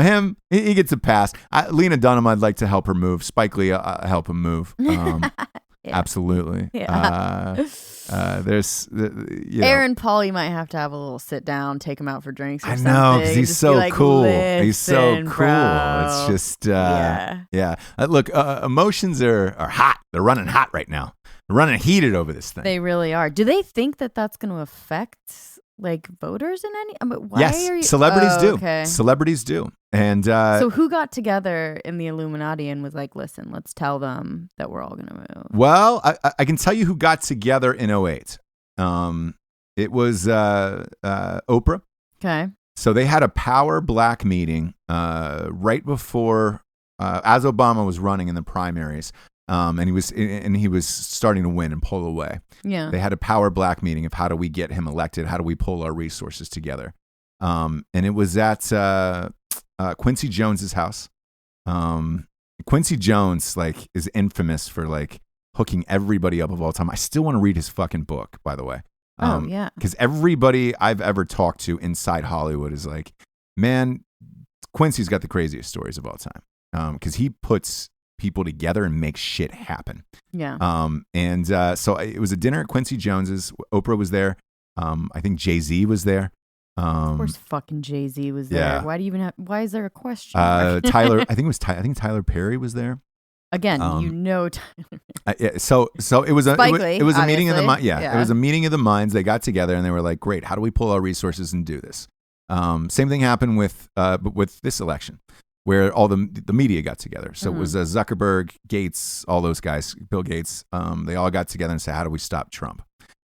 he gets a pass. Lena Dunham, I'd like to help her move. Spike Lee, help him move. Yeah. Absolutely. Yeah. There's, Aaron Paul, you might have to have a little sit down, take him out for drinks or something. I know, because he's so cool. He's so cool. Bro. It's just, yeah. Look, emotions are hot. They're running hot right now. They're running heated over this thing. They really are. Do they think that that's going to affect voters in any? Why yes, are you? Celebrities do. Okay. Celebrities do. And so who got together in the Illuminati and was like, listen, let's tell them that we're all going to move? Well, I can tell you who got together in 2008. It was Oprah. Okay. So they had a Power Black meeting right before, as Obama was running in the primaries. And he was starting to win and pull away. Yeah. They had a Power Black meeting of how do we get him elected? How do we pull our resources together? And it was at Quincy Jones's house. Quincy Jones is infamous for hooking everybody up of all time. I still want to read his fucking book, by the way. Yeah. Because everybody I've ever talked to inside Hollywood is like, man, Quincy's got the craziest stories of all time. Because he puts people together and make shit happen. Yeah. So it was a dinner at Quincy Jones's. Oprah was there. I think Jay-Z was there. Of course, fucking Jay-Z was there. Yeah. Why do you even have? Why is there a question? Tyler, I think Tyler Perry was there. Again, Tyler. So it was a Spike it was a meeting of the obviously. it was a meeting of the minds. They got together and they were like, great, how do we pull our resources and do this? Same thing happened with this election. where all the media got together. So it was Zuckerberg, Gates, all those guys, Bill Gates. They all got together and said, how do we stop Trump?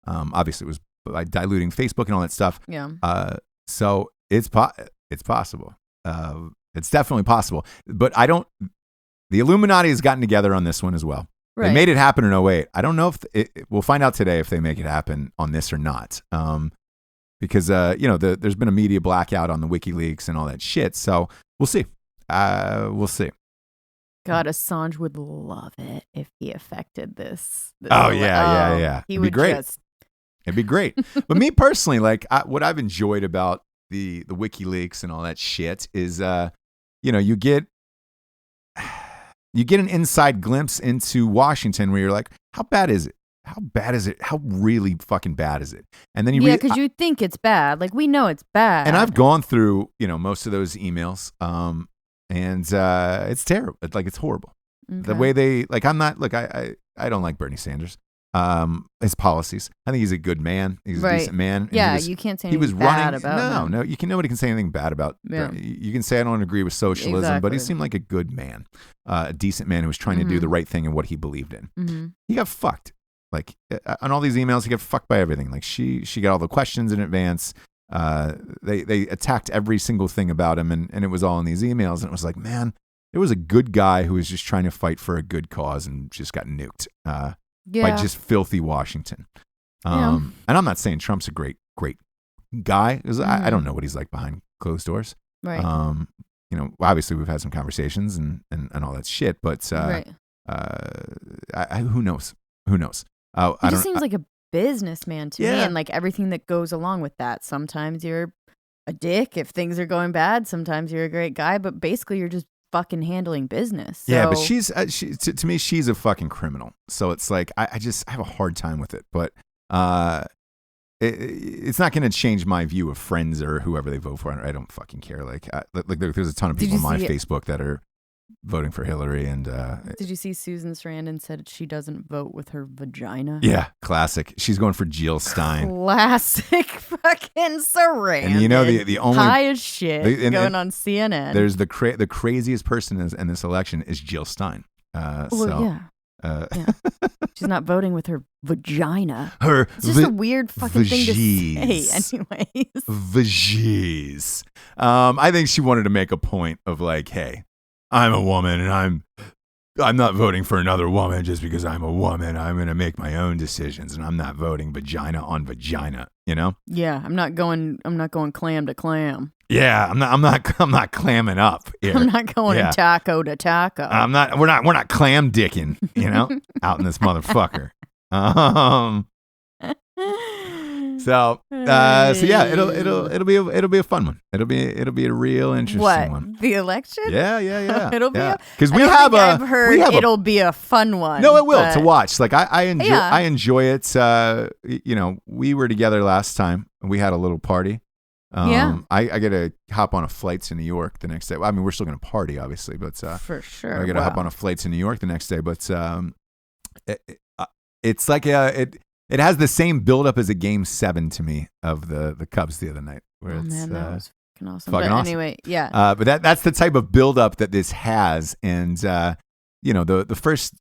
Obviously, it was by diluting Facebook and all that stuff. Yeah. So it's possible. It's definitely possible. But the Illuminati has gotten together on this one as well. Right. They made it happen in 2008. I don't know if we'll find out today if they make it happen on this or not. Because there's been a media blackout on the WikiLeaks and all that shit. So we'll see. We'll see. God, Assange would love it if he affected this. Yeah. He would be great. It'd be great. But me personally, like what I've enjoyed about the WikiLeaks and all that shit is, you get an inside glimpse into Washington where you're like, how bad is it? How bad is it? How really fucking bad is it? And then because you think it's bad. Like, we know it's bad. And I've gone through, most of those emails, and it's terrible. It's horrible. Okay. The way they, I don't like Bernie Sanders. His policies. I think he's a good man. He's a decent man. Yeah, you can't say anything bad about him. No, nobody can say anything bad about. Yeah. You can say I don't agree with socialism, but he seemed like a good man, a decent man who was trying to do the right thing and what he believed in. Mm-hmm. He got fucked. Like on all these emails, he got fucked by everything. Like she got all the questions in advance. They attacked every single thing about him, and it was all in these emails. And it was like, man, it was a good guy who was just trying to fight for a good cause and just got nuked. By just filthy Washington. And I'm not saying Trump's a great guy. Because I don't know what he's like behind closed doors. Right. Obviously we've had some conversations and all that shit, but who knows? Who knows? He just seems like a businessman to me, and like everything that goes along with that. Sometimes you're a dick if things are going bad. Sometimes you're a great guy, but basically you're just fucking handling business. So. Yeah, but to me, she's a fucking criminal. So it's like, I have a hard time with it, but it's not going to change my view of Friends or whoever they vote for. I don't fucking care. Like there's a ton of people on my Facebook that are voting for Hillary. And did you see Susan Sarandon said she doesn't vote with her vagina? Yeah, classic. She's going for Jill Stein. Classic fucking Sarandon. And the only high as shit going on CNN. There's the craziest person in this election is Jill Stein. She's not voting with her vagina. It's just a weird fucking thing to say, anyways. Vagies. I think she wanted to make a point of like, hey, I'm a woman and I'm not voting for another woman just because I'm a woman. I'm going to make my own decisions and I'm not voting vagina on vagina, Yeah, I'm not going clam to clam. Yeah, I'm not clamming up here. I'm not going taco to taco. We're not clam dicking, out in this motherfucker. So yeah, it'll be a fun one. It'll be a real interesting one. The election? Yeah. It'll be because I've heard it'll be a fun one. No, it will to watch. Like I enjoy it. We were together last time. We had a little party. I got to hop on a flight to New York the next day. I mean, we're still going to party, obviously, but for sure, I got to hop on a flight to New York the next day. But it's like it has the same buildup as a Game 7 to me of the Cubs the other night. Where man, that was fucking awesome. Fucking awesome. Anyway, yeah. But that's the type of buildup that this has, and the first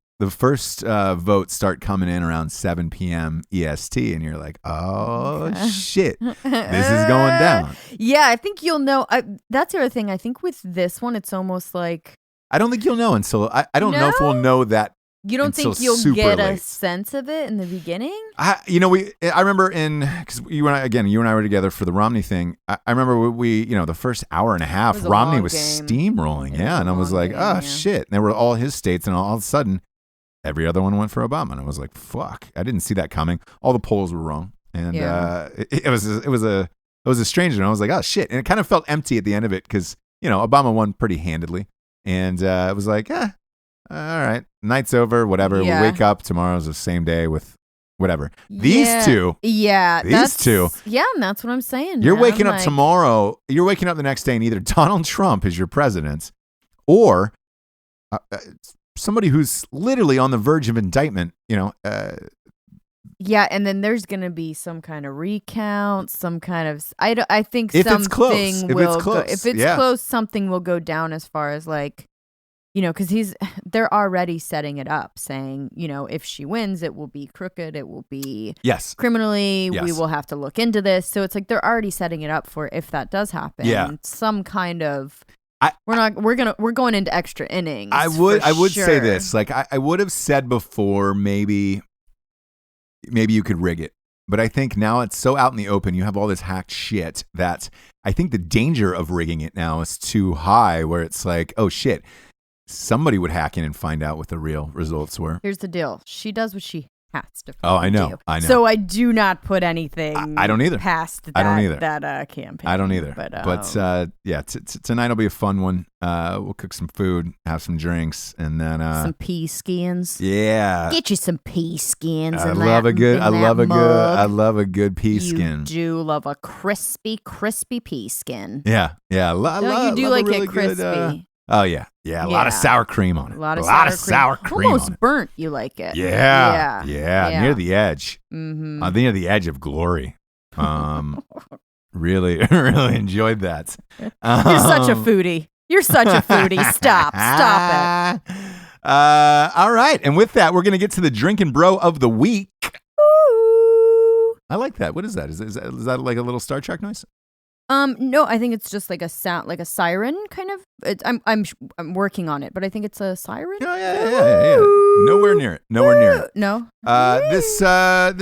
votes start coming in around 7 p.m. EST, and you're like, oh, shit, this is going down. Yeah, I think you'll know. That's the other thing. I think with this one, it's almost like... I don't think you'll know until... I don't know if we'll know that. You don't think you'll get a sense of it in the beginning? I remember because you and I were together for the Romney thing. I remember the first hour and a half, Romney was steamrolling. Yeah. And I was like, shit. And they were all his states. And all of a sudden, every other one went for Obama. And I was like, fuck, I didn't see that coming. All the polls were wrong. And it was a strange one. I was like, oh shit. And it kind of felt empty at the end of it because, Obama won pretty handedly. And it was like, all right, night's over, whatever. Yeah. We'll wake up. Tomorrow's the same day with whatever. These two. Yeah. These two. Yeah, and that's what I'm saying. You're waking up tomorrow. You're waking up the next day and either Donald Trump is your president or somebody who's literally on the verge of indictment, Yeah, and then there's going to be some kind of recount, some kind of I think If something it's close. If will it's close. go, if it's Yeah. close, something will go down as far as like, cuz they're already setting it up saying, if she wins it will be crooked, it will be Yes. criminally, we Yes. will have to look into this. So it's like they're already setting it up for if that does happen. Yeah. Some kind of we're going into extra innings. I would say sure. this. Like I would have said before, maybe you could rig it. But I think now it's so out in the open, you have all this hacked shit that I think the danger of rigging it now is too high, where it's like, oh shit, somebody would hack in and find out what the real results were. Here's the deal. She does what she has to Oh, I know. do. I know. So I do not put anything I don't either. past that, I don't either. that campaign. I don't either. But yeah, tonight will be a fun one. We'll cook some food, have some drinks, and then some pea skins. Yeah. Get you some pea skins. I love a good pea You skin. do love a crispy pea skin. Yeah. Yeah. Don't you do like it crispy? Oh yeah. A lot of sour cream on it. A lot of sour cream Almost on it. burnt. You like it? Yeah. Yeah. Near the edge. Mm-hmm. Near the edge of glory. Really enjoyed that. You're such a foodie. You're such a foodie. Stop it. All right. And with that, we're going to get to the Drinkin' Bro of the week. Ooh. I like that. What is that? Is that like a little Star Trek noise? No, I think it's just like a sound, like a siren kind of. I'm working on it, but I think it's a siren. Oh, yeah. Nowhere near it. No. This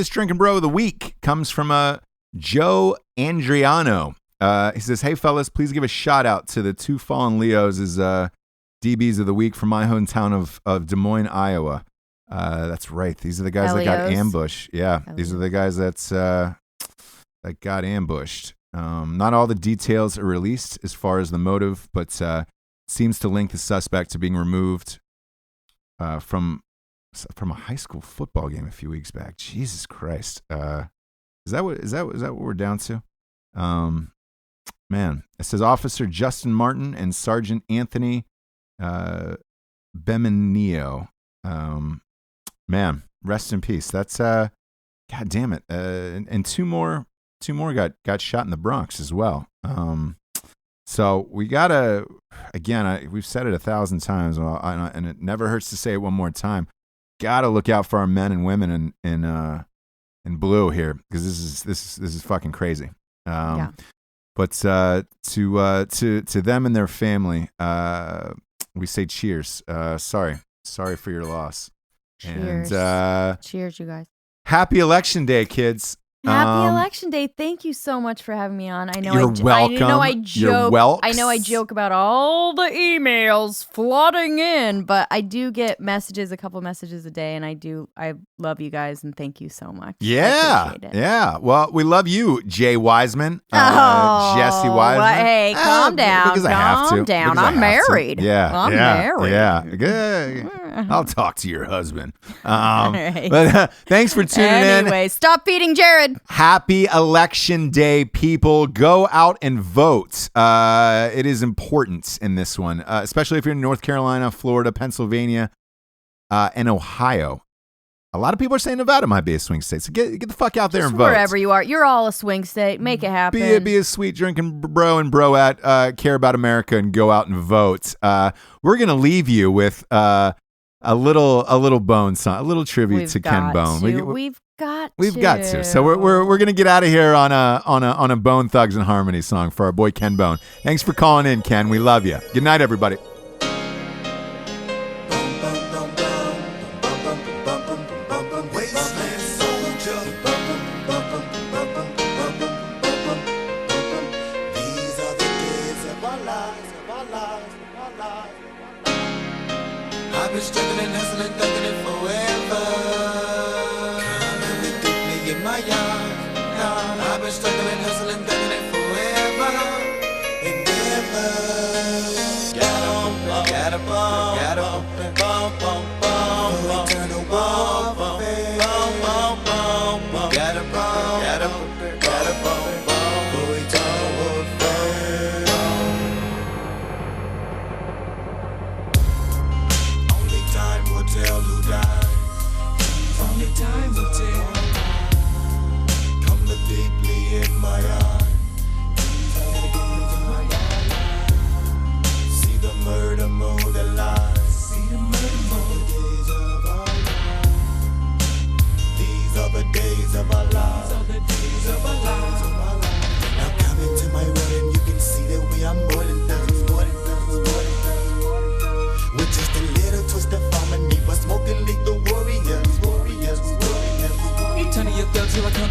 Drinkin' Bro of the week comes from Joe Andriano. He says, "Hey fellas, please give a shout out to the two fallen Leos as DBs of the week from my hometown of Des Moines, Iowa." That's right. These are the guys that got ambushed. Yeah, these are the guys that got ambushed. Not all the details are released as far as the motive, but seems to link the suspect to being removed from a high school football game a few weeks back. Jesus Christ. Is that what we're down to? Man, it says Officer Justin Martin and Sergeant Anthony Bemenio. Man, rest in peace. That's God damn it. And two more got shot in the Bronx as well. So we gotta, again, we've said it 1,000 times, and it never hurts to say it one more time. Gotta look out for our men and women in blue here, because this is fucking crazy. Yeah. But to them and their family, we say cheers. Sorry for your loss. Cheers. And cheers, you guys. Happy Election Day, kids. Happy Election Day. Thank you so much for having me on. I know You're welcome. You're welcome. I know I joke about all the emails flooding in, but I do get a couple messages a day, and I love you guys and thank you so much. Yeah. I appreciate it. Yeah. Well, we love you, Jay Wiseman. Jesse Wiseman. Well, hey, calm down. Because I have to. Calm down. Because I I'm have to. married. Yeah. I'm married. Yeah. Good. I'll talk to your husband. Right. But thanks for tuning in. Anyway, stop feeding Jared. Happy Election Day, people. Go out and vote. It is important in this one, especially if you're in North Carolina, Florida, Pennsylvania, and Ohio. A lot of people are saying Nevada might be a swing state, so get the fuck out there Just and vote. Wherever you are. You're all a swing state. Make it happen. Be a sweet drinking bro and broette, care about America, and go out and vote. We're going to leave you with a little bone song, a little tribute to Ken Bone. We've got to. So we're gonna get out of here on a Bone Thugs and Harmony song for our boy Ken Bone. Thanks for calling in, Ken. We love you. Good night, everybody. I've been struggling, hustling, thugging it forever. Everything in my yard. I've been struggling, hustling, thugging it forever and ever. Got a bump, bump, bump, bump, turn the wall, bump, bump, bump, bump. Got a bump, boy, turn warfare. Only time will tell who died. Only time will tell.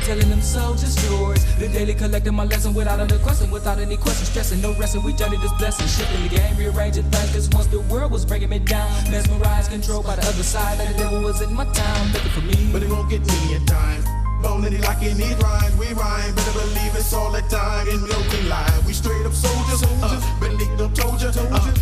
telling them soldiers yours. The daily collecting my lesson without any question, without any question. Stressing, no resting, we journey this blessing. Shifting the game, rearranging things, cause once the world was breaking me down. Mesmerized, controlled by the other side, like the devil was in my town, looking for me. But it won't get me in time. Bowling like in these rhymes, we rhyme. Better believe it's all the time. In no we lie, we straight up soldiers. Benito told ya,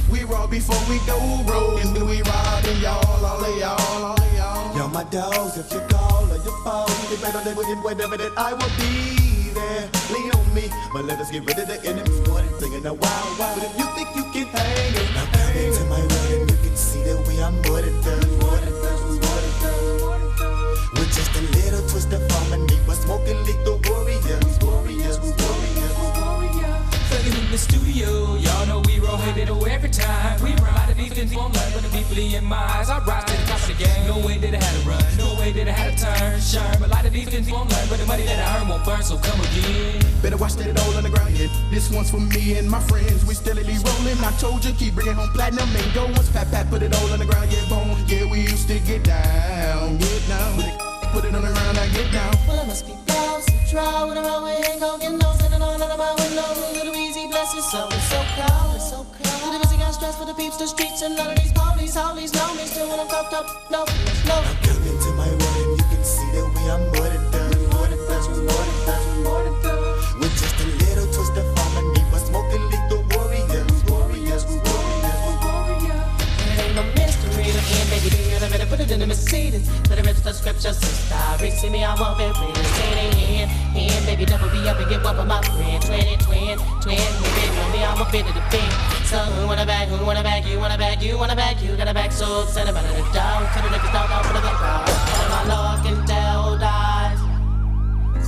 we raw before we go roll. And do we ride and y'all, all of y'all, all of y'all. Yo, my dogs, if you call or you fall, you better live with whatever that I will be there. Lean on me, but let us get rid of the enemies. More than thinking a wild, wild. But if you think you can hang it, now come into my world and you can see that we are more than done. More than done, more than done. With just a little twist of harmony, we're smoking lethal warriors, warriors, warriors, warriors. Thugging in the studio, y'all know we roll heavy though every time. We run out of defense, won't learn, but deeply in my eyes. I rise to the top of the game. No way that I had to run, no way that I had to turn. Sure, but like the defense, won't learn, but the money that I earn won't burn, so come again. Better watch that it all on the ground. Yeah. This one's for me and my friends. We steadily rolling. I told you, keep bringing home platinum and gold. Once pat, put it all on the ground. Yeah, boom. Yeah, we used to get down, get down. Put it on the ground, I get down. Well, I must be lost to try with a round way and go get lost and on out of my window. Little easy blessings, so it's so cold, it's so cold. Little busy got stress for the peeps, the streets, and none of these police, all these know me. Still when I'm fucked up, no, no. Now come into my world and you can see that we are more than done. More than done, more than done, more than done. With just a little twist of harmony, we're smoking lethal warriors, warriors, warriors, warriors. It ain't no mystery to me, baby. I better put it in the Mercedes. Let it rest the scriptures and stories. See me, I won't be reading. Say it in, baby, double be up and get one for my friend. Twin, moving on me, I'm a bit of the thing. So who wanna bag, you wanna bag, you got a back so send it out of the dog. Tell the niggas dog out for the crowd. All my Lord can tell dies.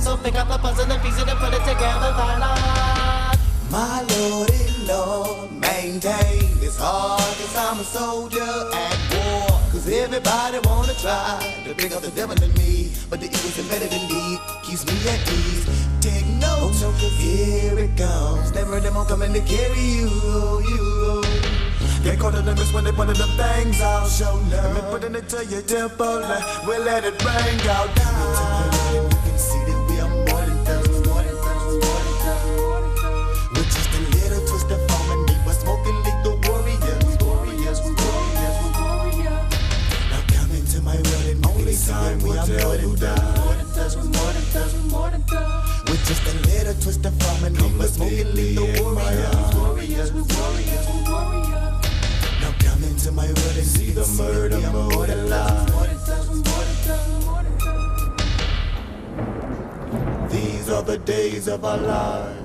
So pick up the puzzle and piece it and put it together, Lord. My Lord, maintain this heart, cause I'm a soldier at war. Cause everybody wanna try to bring up the devil in me, but the evil's embedded in me, keeps me at ease. Take notes, cause here it comes. Never them all coming to carry you. Get caught in the mist when they put them things out. Show love, and putting it to your temple, we'll let it bring out down. You can see that we are more than done, more than done, more than done. With just a little twist of harmony, we're smoking lethal warriors, warriors, warriors, warriors. Now come into my world and only time we are more than done, more than done, more than done, more than done. With just a little twist of harmony, we're smoking lethal warriors, warriors, warriors, warriors. Now come into my world and see the murder more than life. These are the days of our lives.